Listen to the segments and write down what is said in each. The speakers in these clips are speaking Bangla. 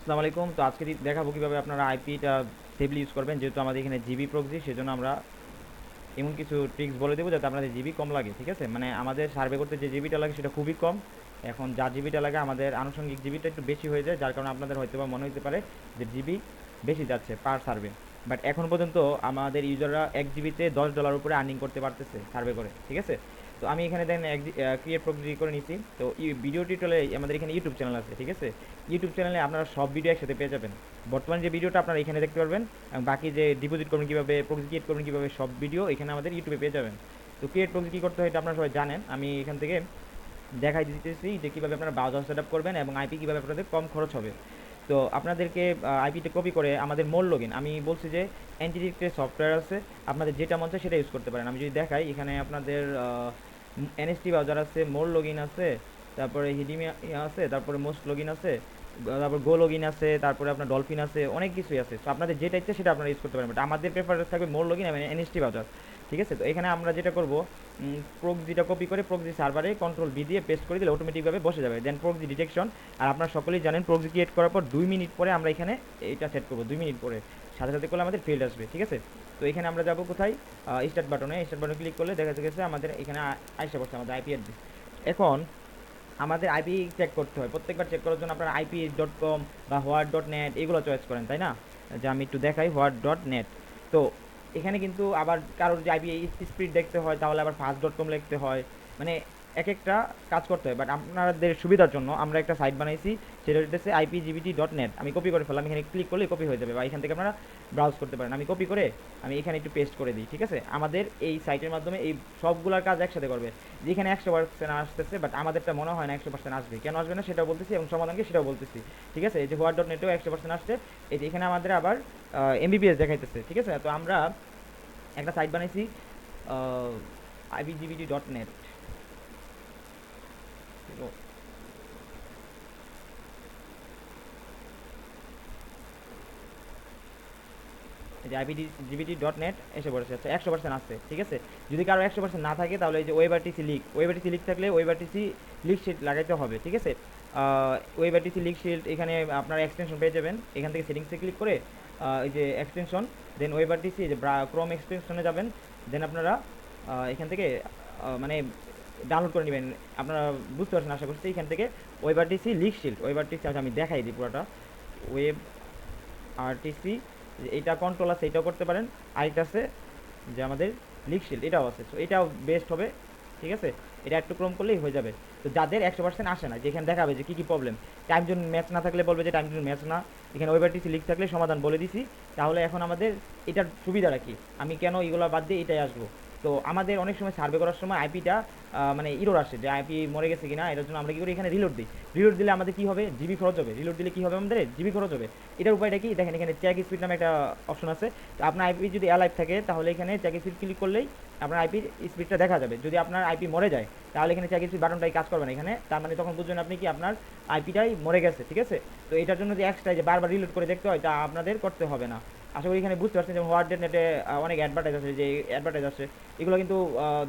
আসসালামু আলাইকুম। তো আজকে দেখাবো কিভাবে আপনারা আইপিটা সেফলি ইউজ করবেন। যেহেতু আমাদের এখানে জিবি প্রক্সি, সেজন্য আমরা এমন কিছু ট্রিক্স বলে দেবো যাতে আপনাদের জিবি কম লাগে। ঠিক আছে, মানে আমাদের সার্ভে করতে যে জিবিটা লাগে সেটা খুবই কম। এখন যার জিবিটা লাগে আমাদের আনুষঙ্গিক জিবিটা একটু বেশি হয়ে যায়, যার কারণে আপনাদের হয়তো বা মনে হতে পারে যে জিবি বেশি যাচ্ছে পার সার্ভে। বাট এখন পর্যন্ত আমাদের ইউজাররা 1 জিবিতে $10 উপরে আর্নিং করতে পারতেছে সার্ভে করে। ঠিক আছে, তো আমি এখানে দেন ক্রিয়েট প্রক্সি করে নিচ্ছি। তো ভিডিও টিউটোরিয়ালে আমাদের এখানে ইউটিউব চ্যানেল আছে। ঠিক আছে, ইউটিউব চ্যানেলে আপনারা সব ভিডিও একসাথে পেয়ে যাবেন। বর্তমান যে ভিডিওটা আপনারা এখানে দেখতে পারবেন, এবং বাকি যে ডিপোজিট করবেন কীভাবে, প্রক্সি ক্রিয়েট করবেন কীভাবে, সব ভিডিও এখানে আমাদের ইউটিউবে পেয়ে যাবেন। তো ক্রিয়েট প্রক্সি কী করতে হয় এটা আপনারা সবাই জানেন। আমি এখান থেকে দেখাই দিতেছি যে কীভাবে আপনারা ব্রাউজার সেট আপ করবেন এবং আইপি কীভাবে আপনাদের কম খরচ হবে। তো আপনাদেরকে আইপিতে কপি করে আমাদের মোর লগইন, আমি বলছি যে অ্যান্টিডিক্টের সফটওয়্যার আছে, আপনাদের যেটা মন চায় সেটা ইউজ করতে পারেন। আমি যদি দেখাই, এখানে আপনাদের এনএসটি ব্রাউজার আছে, মোর লগইন আছে, তারপরে হিডিমিয়া আছে, তারপরে মোস্ট লগইন আছে, তারপর গো লগইন আছে, তারপরে আপনার ডলফিন আছে, অনেক কিছুই আছে। তো আপনাদের যেটা ইচ্ছে সেটা আপনারা ইউজ করতে পারেন, বাট আমাদের প্রেফারেন্স থাকবে মোর লগইন এবং এনএসটি ব্রাউজার। ঠিক আছে, তো এখানে আমরা যেটা করব, প্রক্সিটা কপি করে প্রক্সি সার্ভারে কন্ট্রোল বি দিয়ে পেস্ট করে দিলে অটোমেটিকভাবে বসে যাবে। দেন প্রক্সি ডিটেকশন, আর আপনারা সকলেই জানেন প্রক্সি ক্রিয়েট করার পর 2 মিনিট পরে আমরা এখানে এইটা সেট করবো। 2 মিনিট পরে সাথে সাথে করলে আমাদের ফিল্ড আসবে। ঠিক আছে, তো এখানে আমরা যাবো কোথায়, স্টার্ট বাটনে। স্টার্ট বাটনে ক্লিক করলে দেখা গেছে আমাদের এখানে আইসা পড়ছে আমাদের আইপি অ্যাড্রেস। এখন আমাদের আইপি চেক করতে হয়, প্রত্যেকবার চেক করার জন্য আপনারা IP.com বা হোয়াট.net এগুলো চয়েস করেন, তাই না? যে আমি একটু দেখাই হোয়াট.net। তো এখানে কিন্তু আবার কারোর যে আইপি স্পিড দেখতে হয় তাহলে আবার ফাস্ট.com লিখতে হয়, মানে এক একটা কাজ করতে হয়। বাট আপনাদের সুবিধার জন্য আমরা একটা সাইট বানাইছি, সেটা হচ্ছে IPGBT.net। আমি কপি করে ফেললাম, এখানে ক্লিক করলে কপি হয়ে যাবে, বা এখান থেকে আপনারা ব্রাউজ করতে পারেন। আমি কপি করে আমি এখানে একটু পেস্ট করে দিই। ঠিক আছে, আমাদের এই সাইটের মাধ্যমে এই সবগুলোর কাজ একসাথে করবে। যেখানে 100% আসতেছে, বাট আমাদেরটা মনে হয় না 100% আসবে। কেন আসবে না সেটাও বলতেছি এবং সমাধানকে সেটাও বলতেছি। ঠিক আছে, এই যে হোয়াট.নেটেও 100% আসছে, এই যে এখানে আমাদের আবার MBPS দেখাইতেছে। ঠিক আছে, তো আমরা একটা সাইট বানাইছি IPGBT.net। এই যে IPGBT.net এসে পড়েছে, আচ্ছা 100% আসছে। ঠিক আছে, যদি কারো 100% না থাকে তাহলে এই যে ওয়েব লিক থাকলে ওয়েব লিক শিট লাগাইতে হবে। ঠিক আছে, ওয়েব লিক শিট এখানে আপনারা এক্সটেনশন পেয়ে যাবেন। এখান থেকে সেটিংসে ক্লিক করে এই যে এক্সটেনশন, দেন ওয়েব যে ক্রোম এক্সটেনশনে যাবেন, দেন আপনারা এখান থেকে মানে ডাউনলোড করে নেবেন। আপনারা বুঝতে পারছেন আশা করছি। এখান থেকে ওয়েব লিক শিল্ড, আচ্ছা আমি দেখাই দিই পুরোটা। ওয়েব আরটিসি, এইটা কন্ট্রোল আছে, এটাও করতে পারেন। আরেকটা আছে যে আমাদের লিকশিল্ড, এটাও আছে, তো এটাও বেস্ট হবে। ঠিক আছে, এটা একটু ক্রম করলেই হয়ে যাবে। তো যাদের 100% আসে না, যেখানে দেখাবে যে কী কী প্রবলেম, টাইম জোন ম্যাচ না থাকলে বলবে যে টাইম জোন ম্যাচ না, এখানে ওয়েবারটিসি লিক থাকলে সমাধান বলে দিছি। তাহলে এখন আমাদের এটার সুবিধাটা কি, আমি কেন এগুলো বাদ দিয়ে এটাই আসবো। তো আমাদের অনেক সময় সার্ভে করার সময় আইপিটা মানে ইরোর আসে যে আইপি মরে গেছে কিনা, এটার জন্য আমরা কী করি, এখানে রিলোড দিই। রিলোড দিলে আমাদের কী হবে, জিবি খরচ হবে। রিলোড দিলে কী হবে, আমাদের জিবি খরচ হবে। এটার উপায়টা কি দেখেন, এখানে চেক স্পিড নামে একটা অপশন আছে। তো আপনার আইপি যদি অ্যালাইভ থাকে তাহলে এখানে চেক স্পিড ক্লিক করলেই আপনার আইপির স্পিডটা দেখা যাবে। যদি আপনার আইপি মরে যায় তাহলে এখানে চেক স্পিড বাটনটাই কাজ করবে না এখানে, তার মানে তখন বুঝবেন আপনি কি আপনার আইপিটাই মরে গেছে। ঠিক আছে, তো এটার জন্য যে এক্সট্রা যে বারবার রিলোড করে দেখতে হয় তা আপনাদের করতে হবে না। আশা করি এখানে বুঝতে পারছেন। যেমন হোয়াট.নেটে অনেক অ্যাডভার্টাইজ আছে, যে অ্যাডভার্টাইজ আসে এগুলো কিন্তু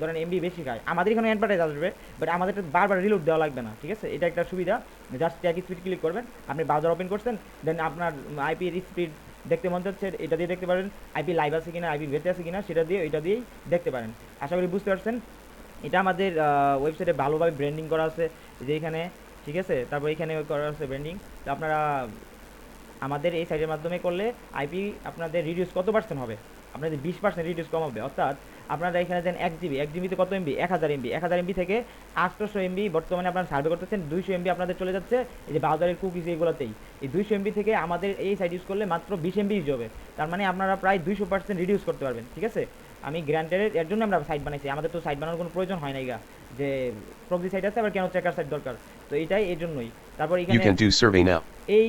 ধরেন এমবি বেশি খায়। আমাদের এখানে অ্যাডভার্টাইজ আসবে, বাট আমাদের বারবার রিলোড দেওয়া লাগবে না। ঠিক আছে, এটা একটা সুবিধা। জাস্ট চেক স্পিড ক্লিক করবেন, আপনি ব্রাউজার ওপেন করছেন, দেন আপনার আইপির স্পিড দেখতে মন যাচ্ছে, এটা দিয়ে দেখতে পারেন। আইপি লাইভ আছে কিনা, আইপি বেঁচে আছে কিনা, সেটা দিয়ে এটা দিয়েই দেখতে পারেন। আশা করি বুঝতে পারছেন। এটা আমাদের ওয়েবসাইটে ভালোভাবে ব্র্যান্ডিং করা আছে, যে এখানে। ঠিক আছে, তারপর এখানে করা আছে ব্র্যান্ডিং। তো আপনারা আমাদের এই সাইটের মাধ্যমে করলে আইপি আপনাদের রিডিউস কত পার্সেন্ট হবে, আপনাদের 20% রিডিউস কম হবে। অর্থাৎ আপনারা এখানে দেন 1 জিবি, 1 জিবিতে কত এমবি, 1000 এমবি। 1000 এমবি থেকে 800 এমবি বর্তমানে আপনারা সার্ভে করতেছেন, 200 এমবি আপনাদের চলে যাচ্ছে এই যে বাজারের কুকিজ এগুলোতেই। এই 200 এমবি থেকে আমাদের এই সাইট ইউজ করলে মাত্র 20 এমবি ইউজ হবে। তার মানে আপনারা প্রায় 200% রিডিউস করতে পারবেন। ঠিক আছে, আমি গ্রান্টেড এর জন্য আমরা সাইট বানাইছি, আমাদের তো সাইট বানানোর কোনো প্রয়োজন হয় না। গা যে প্রক্সি সাইট আছে, আবার কেন চেকার সাইট দরকার, তো এইটাই এই জন্যই। তারপর You এখানে can do survey now. এই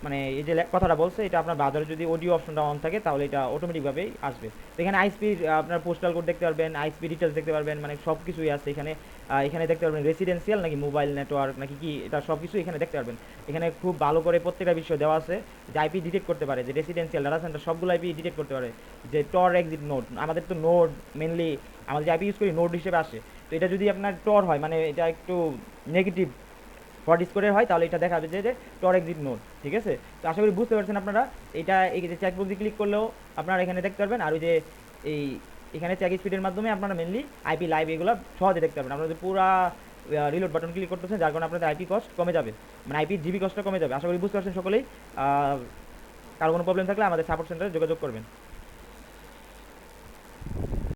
মানে এই যে কথাটা বলছে, এটা আপনার বাজারে যদি অডিও অপশনটা অন থাকে তাহলে এটা অটোমেটিকভাবেই আসবে। তো এখানে আইএসপি আপনার পোস্টাল কোড দেখতে পারবেন, আইএসপি ডিটেলস দেখতে পারবেন, মানে সব কিছুই আছে এখানে। এখানে দেখতে পারবেন রেসিডেন্সিয়াল নাকি মোবাইল নেটওয়ার্ক নাকি কি, এটা সব কিছু এখানে দেখতে পারবেন। এখানে খুব ভালো করে প্রত্যেকটা বিষয় দেওয়া আছে, যে আইপি ডিটেক্ট করতে পারে, যে রেসিডেন্সিয়াল ডাটা সেন্টার সবগুলো আইপি ডিটেক্ট করতে পারে, যে টর এক্সিট নোড, আমাদের তো নোড মেনলি আমাদের যে আইপি ইউজ করি নোড হিসেবে আসে। তো এটা যদি আপনার টর হয়, মানে এটা একটু নেগেটিভ ফর ডিসকোডের হয় তাহলে এটা দেখাবে যে টর এক্সিট নোড, ঠিক আছে। তো আশা করি বুঝতে পারছেন আপনারা। এটা এই যে চেক বক্সে ক্লিক করলেও আপনারা এখানে দেখতে পারবেন, আর ওই যে এই এখানে চেক স্পিডের মাধ্যমে আপনারা মেনলি আইপি লাইভ এগুলো সহজে দেখতে পারবেন। আপনারা যদি পুরা রিলোড বাটন ক্লিক করতেছেন যার কারণে আপনাদের আইপি কস্ট কমে যাবে, মানে আইপি জিবি কস্টটা কমে যাবে। আশা করি বুঝতে পারছেন সকলেই। কারো কোনো প্রবলেম থাকলে আমাদের সাপোর্ট সেন্টারে যোগাযোগ করবেন।